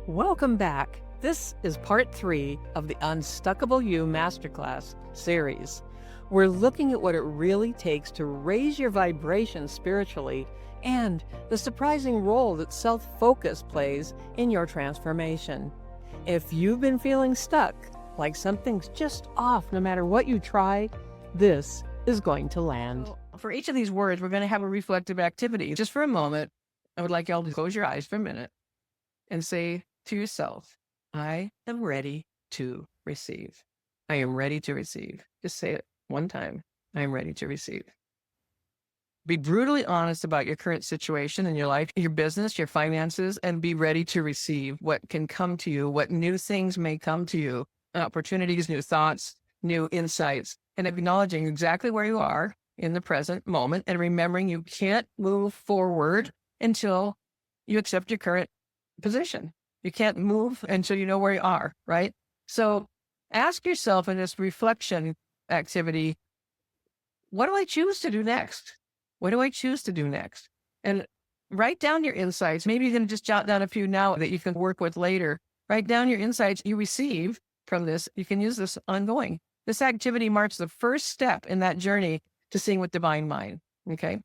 Welcome back. This is part 3 of the Unstuckable You Masterclass Series. We're looking at what it really takes to raise your vibration spiritually and the surprising role that self-focus plays in your transformation. If you've been feeling stuck, like something's just off no matter what you try, this is going to land. For each of these words, we're going to have a reflective activity. Just for a moment, I would like y'all to close your eyes for a minute and say to yourself, I am ready to receive. I am ready to receive. Just say it one time. I am ready to receive. Be brutally honest about your current situation in your life, your business, your finances, and be ready to receive what can come to you, what new things may come to you, opportunities, new thoughts, new insights, and acknowledging exactly where you are in the present moment and remembering you can't move forward until you accept your current position. You can't move until you know where you are, right? So ask yourself in this reflection activity, what do I choose to do next? What do I choose to do next? And write down your insights. Maybe you can just jot down a few now that you can work with later. Write down your insights you receive from this. You can use this ongoing. This activity marks the first step in that journey to seeing with divine mind. Okay.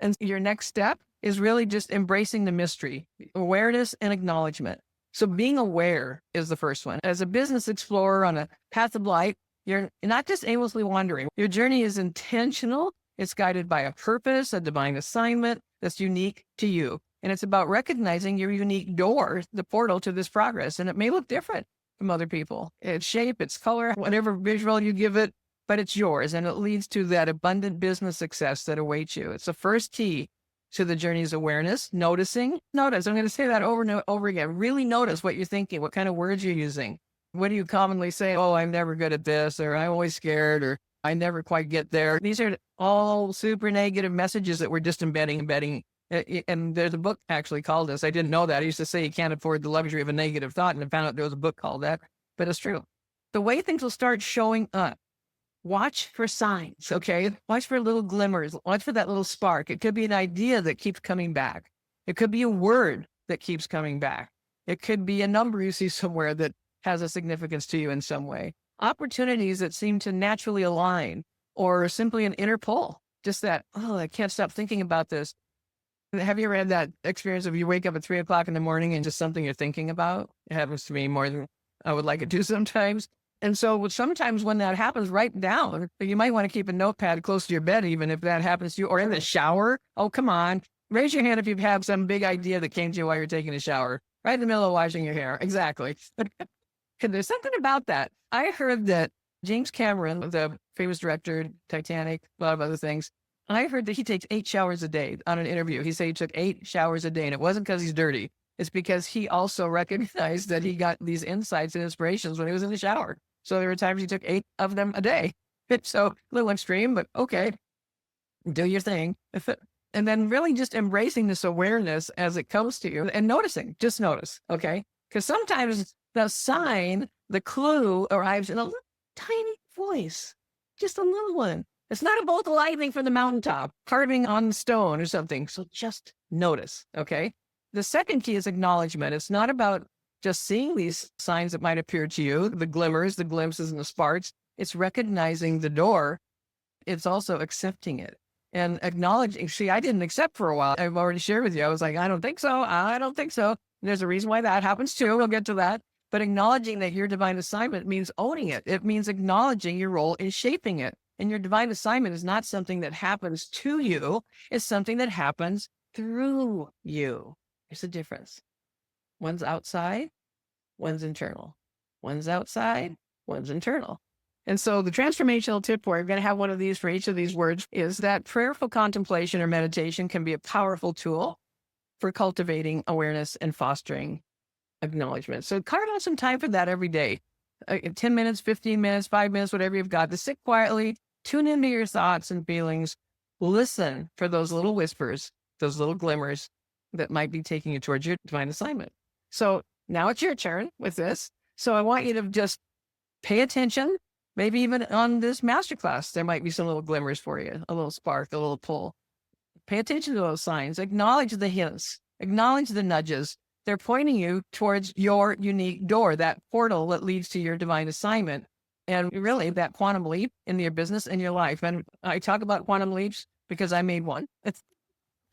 And your next step is really just embracing the mystery, awareness and acknowledgement. So being aware is the first one. As a business explorer on a path of life, you're not just aimlessly wandering. Your journey is intentional. It's guided by a purpose, a divine assignment that's unique to you. And it's about recognizing your unique door, the portal to this progress. And it may look different from other people. Its shape, its color, whatever visual you give it, but it's yours. And it leads to that abundant business success that awaits you. It's the first key to the journey's awareness, noticing. Notice, I'm going to say that over and over again. Really notice what you're thinking, what kind of words you're using. What do you commonly say? Oh, I'm never good at this, or I'm always scared, or I never quite get there. These are all super negative messages that we're just embedding. And there's a book actually called this. I didn't know that. I used to say you can't afford the luxury of a negative thought, and I found out there was a book called that, but it's true. The way things will start showing up, watch for signs, okay? Watch for little glimmers. Watch for that little spark. It could be an idea that keeps coming back. It could be a word that keeps coming back. It could be a number you see somewhere that has a significance to you in some way. Opportunities that seem to naturally align, or simply an inner pull. Just that, oh, I can't stop thinking about this. Have you ever had that experience of you wake up at 3 o'clock in the morning and just something you're thinking about? It happens to me more than I would like it to sometimes. And so sometimes when that happens, write down. You might want to keep a notepad close to your bed, even if that happens to you, or in the shower. Oh, come on. Raise your hand if you've had some big idea that came to you while you're taking a shower, right in the middle of washing your hair. Exactly. But there's something about that. I heard that James Cameron, the famous director, Titanic, a lot of other things, I heard that he takes 8 showers a day on an interview. He said he took 8 showers a day, and it wasn't because he's dirty. It's because he also recognized that he got these insights and inspirations when he was in the shower. So there were times he took 8 of them a day. So a little extreme, but okay, do your thing. And then really just embracing this awareness as it comes to you and noticing, just notice, okay? Because sometimes the sign, the clue arrives in a little tiny voice, just a little one. It's not a bolt of lightning from the mountaintop, carving on stone or something. So just notice, okay? The second key is acknowledgement. It's not about just seeing these signs that might appear to you, the glimmers, the glimpses, and the sparks. It's recognizing the door. It's also accepting it and acknowledging. See, I didn't accept for a while. I've already shared with you. I was like, I don't think so. I don't think so. And there's a reason why that happens too. We'll get to that. But acknowledging that your divine assignment means owning it. It means acknowledging your role in shaping it. And your divine assignment is not something that happens to you. It's something that happens through you. There's a difference. One's outside, one's internal. One's outside, one's internal. And so the transformational tip, where you're going to have one of these for each of these words, is that prayerful contemplation or meditation can be a powerful tool for cultivating awareness and fostering acknowledgement. So carve out some time for that every day. 10 minutes, 15 minutes, 5 minutes, whatever you've got, to sit quietly, tune into your thoughts and feelings, listen for those little whispers, those little glimmers that might be taking you towards your divine assignment. So now it's your turn with this. So I want you to just pay attention. Maybe even on this masterclass, there might be some little glimmers for you, a little spark, a little pull. Pay attention to those signs. Acknowledge the hints. Acknowledge the nudges. They're pointing you towards your unique door, that portal that leads to your divine assignment. And really that quantum leap in your business and your life. And I talk about quantum leaps because I made one. It's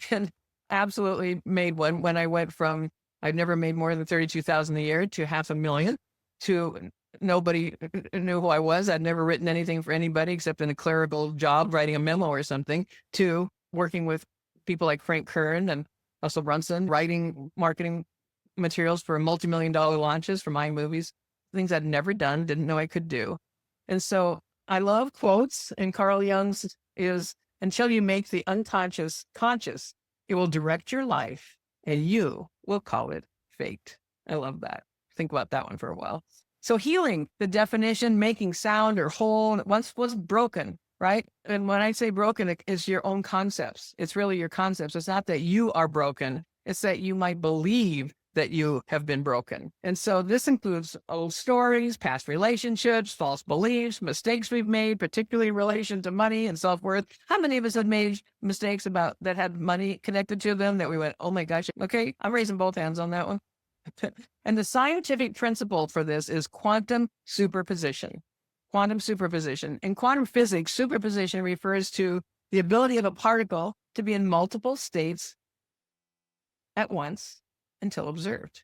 and absolutely made one when I went from I'd never made more than 32,000 a year to 500,000 to nobody knew who I was. I'd never written anything for anybody except in a clerical job, writing a memo or something, to working with people like Frank Kern and Russell Brunson, writing marketing materials for multi-million-dollar launches for my movies, things I'd never done, didn't know I could do. And so I love quotes, and Carl Jung's is, until you make the unconscious conscious, it will direct your life and you will call it fate. I love that. Think about that one for a while. So healing, the definition, making sound or whole, once was broken, right? And when I say broken, it's your own concepts. It's really your concepts. It's not that you are broken. It's that you might believe that you have been broken. And so this includes old stories, past relationships, false beliefs, mistakes we've made, particularly in relation to money and self-worth. How many of us have made mistakes about that had money connected to them that we went, oh my gosh, okay, I'm raising both hands on that one. And the scientific principle for this is quantum superposition. Quantum superposition. In quantum physics, superposition refers to the ability of a particle to be in multiple states at once until observed.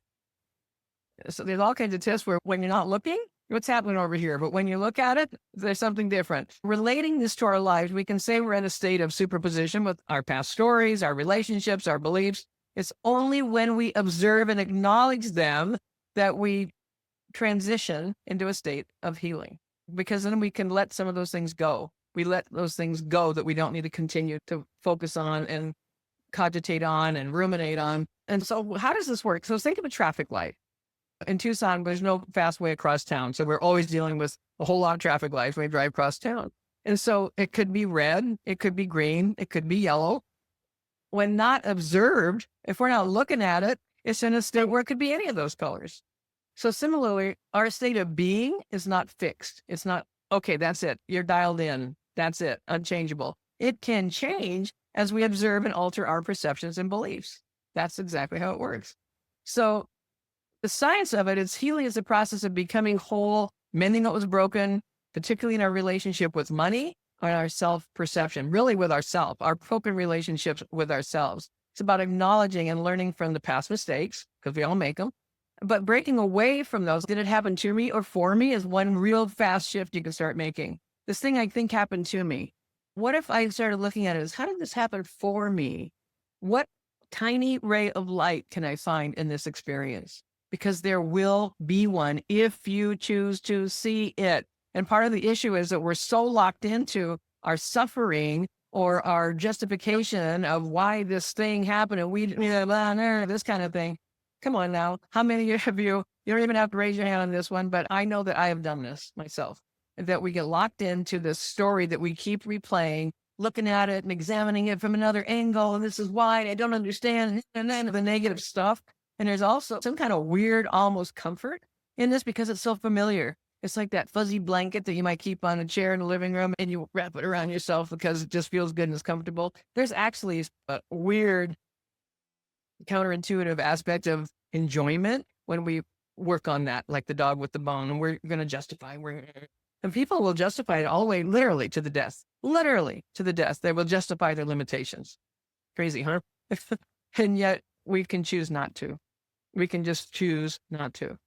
So there's all kinds of tests where when you're not looking, what's happening over here? But when you look at it, there's something different. Relating this to our lives, we can say we're in a state of superposition with our past stories, our relationships, our beliefs. It's only when we observe and acknowledge them that we transition into a state of healing, because then we can let some of those things go. We let those things go that we don't need to continue to focus on and cogitate on and ruminate on. And so how does this work? So think of a traffic light. In Tucson, there's no fast way across town. So we're always dealing with a whole lot of traffic lights when we drive across town. And so it could be red, it could be green, it could be yellow. When not observed, if we're not looking at it, it's in a state where it could be any of those colors. So similarly, our state of being is not fixed. It's not, okay, that's it. You're dialed in. That's it. Unchangeable. It can change as we observe and alter our perceptions and beliefs. That's exactly how it works. So the science of it is healing is the process of becoming whole, mending what was broken, particularly in our relationship with money and our self-perception, really with ourself, our broken relationships with ourselves. It's about acknowledging and learning from the past mistakes, because we all make them, but breaking away from those. Did it happen to me or for me is one real fast shift you can start making. This thing I think happened to me. What if I started looking at it as, how did this happen for me? What tiny ray of light can I find in this experience? Because there will be one if you choose to see it. And part of the issue is that we're so locked into our suffering or our justification of why this thing happened and we, this kind of thing. Come on now. How many of you don't even have to raise your hand on this one, but I know that I have done this myself. That we get locked into this story that we keep replaying, looking at it and examining it from another angle. And this is why I don't understand. And then the negative stuff. And there's also some kind of weird, almost comfort in this because it's so familiar. It's like that fuzzy blanket that you might keep on a chair in the living room and you wrap it around yourself because it just feels good and it's comfortable. There's actually a weird counterintuitive aspect of enjoyment when we work on that, like the dog with the bone, and we're going to justify. And people will justify it all the way, literally to the death. Literally to the death. They will justify their limitations. Crazy, huh? And yet we can choose not to. We can just choose not to.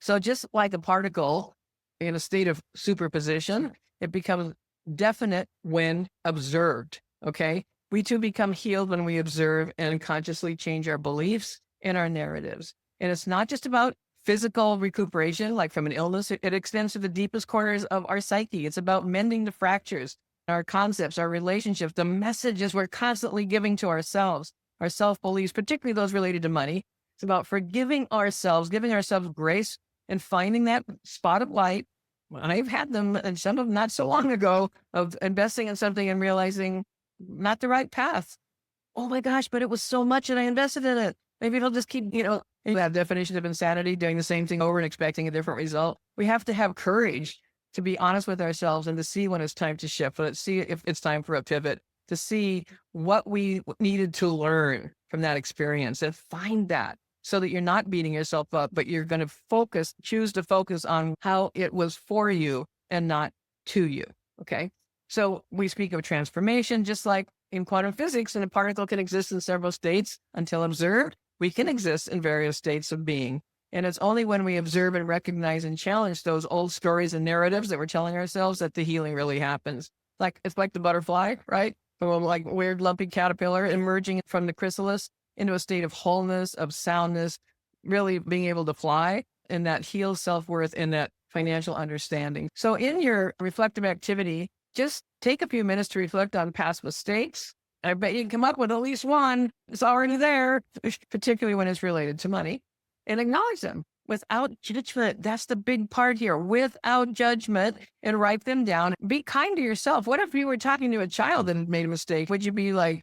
So just like a particle in a state of superposition, it becomes definite when observed, okay? We too become healed when we observe and consciously change our beliefs and our narratives. And it's not just about physical recuperation, like from an illness. It extends to the deepest corners of our psyche. It's about mending the fractures, our concepts, our relationships, the messages we're constantly giving to ourselves, our self-beliefs, particularly those related to money. It's about forgiving ourselves, giving ourselves grace, and finding that spot of light. I've had them, and some of them not so long ago, of investing in something and realizing not the right path. Oh my gosh, but it was so much and I invested in it. Maybe it'll just keep, that definition of insanity, doing the same thing over and expecting a different result. We have to have courage to be honest with ourselves and to see when it's time to shift, let's see if it's time for a pivot, to see what we needed to learn from that experience and find that. so that you're not beating yourself up, but you're going to choose to focus on how it was for you and not to you. Okay. So we speak of transformation, just like in quantum physics, and a particle can exist in several states until observed. We can exist in various states of being. And it's only when we observe and recognize and challenge those old stories and narratives that we're telling ourselves that the healing really happens. It's like the butterfly, right? From like weird lumpy caterpillar emerging from the chrysalis into a state of wholeness, of soundness, really being able to fly, and that heals self-worth and that financial understanding. So in your reflective activity, just take a few minutes to reflect on past mistakes. I bet you can come up with at least one. It's already there, particularly when it's related to money, and acknowledge them without judgment. That's the big part here, without judgment, and write them down. Be kind to yourself. What if you were talking to a child that had made a mistake? Would you be like,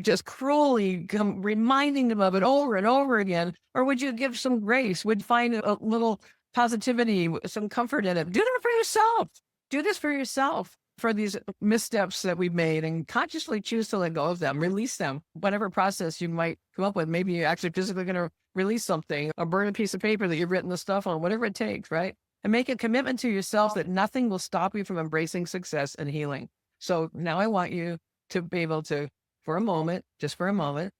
just cruelly reminding them of it over and over again? Or would you give some grace? Would you find a little positivity, some comfort in it? Do that for yourself. Do this for yourself, for these missteps that we've made, and consciously choose to let go of them, release them. Whatever process you might come up with, maybe you're actually physically going to release something, or burn a piece of paper that you've written the stuff on, whatever it takes, right? And make a commitment to yourself that nothing will stop you from embracing success and healing. So now I want you to be able to, for a moment, just for a moment,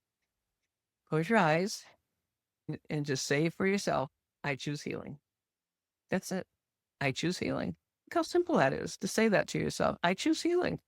close your eyes and just say for yourself, I choose healing. That's it. I choose healing. Look how simple that is to say that to yourself. I choose healing.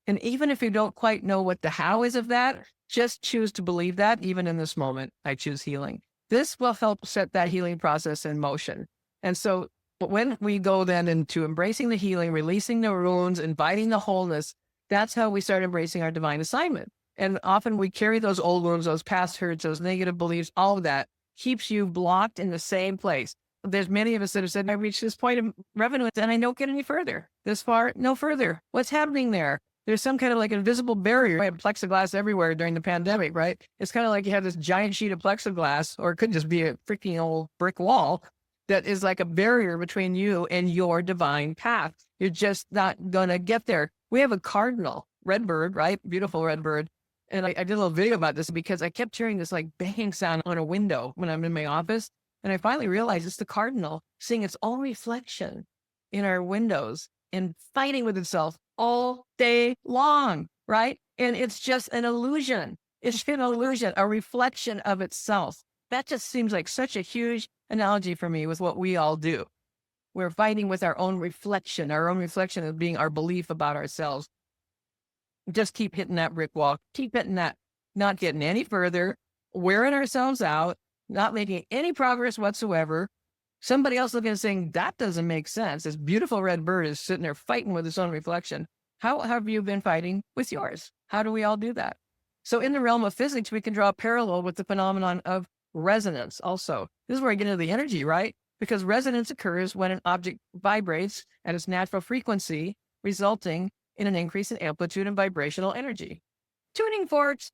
And even if you don't quite know what the how is of that, just choose to believe that even in this moment, I choose healing. This will help set that healing process in motion. And so when we go then into embracing the healing, releasing the wounds, inviting the wholeness, that's how we start embracing our divine assignment. And often we carry those old wounds, those past hurts, those negative beliefs, all of that keeps you blocked in the same place. There's many of us that have said, I reached this point of revenue and I don't get any further. This far, no further. What's happening there? There's some kind of like invisible barrier. I had plexiglass everywhere during the pandemic, right? It's kind of like you have this giant sheet of plexiglass, or it could just be a freaking old brick wall that is like a barrier between you and your divine path. You're just not going to get there. We have a cardinal, red bird, right? Beautiful red bird. And I did a little video about this because I kept hearing this like banging sound on a window when I'm in my office. And I finally realized it's the cardinal seeing its own reflection in our windows and fighting with itself all day long, right? And it's just an illusion. It's an illusion, a reflection of itself. That just seems like such a huge analogy for me with what we all do. We're fighting with our own reflection of being our belief about ourselves. Just keep hitting that brick wall, keep hitting that, not getting any further, wearing ourselves out, not making any progress whatsoever. Somebody else looking and saying, that doesn't make sense. This beautiful red bird is sitting there fighting with its own reflection. How have you been fighting with yours? How do we all do that? So in the realm of physics, we can draw a parallel with the phenomenon of resonance also. This is where I get into the energy, right? Because resonance occurs when an object vibrates at its natural frequency, resulting in an increase in amplitude and vibrational energy. Tuning forks,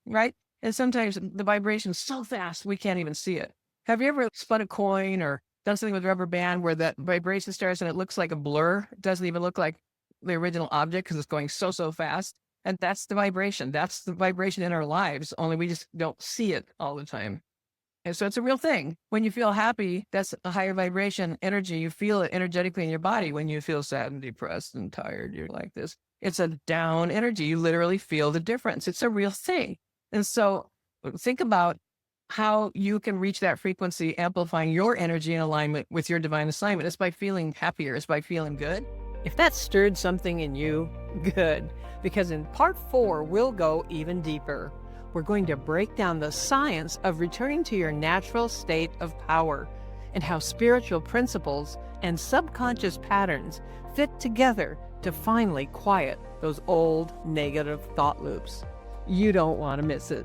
right? And sometimes the vibration is so fast, we can't even see it. Have you ever spun a coin or done something with a rubber band where that vibration starts and it looks like a blur? It doesn't even look like the original object because it's going so fast. And that's the vibration. That's the vibration in our lives, only we just don't see it all the time. And so it's a real thing. When you feel happy, that's a higher vibration energy. You feel it energetically in your body. When you feel sad and depressed and tired, you're like this. It's a down energy. You literally feel the difference. It's a real thing. And so think about how you can reach that frequency, amplifying your energy in alignment with your divine assignment. It's by feeling happier. It's by feeling good. If that stirred something in you, good. Because in part 4, we'll go even deeper. We're going to break down the science of returning to your natural state of power and how spiritual principles and subconscious patterns fit together to finally quiet those old negative thought loops. You don't want to miss it.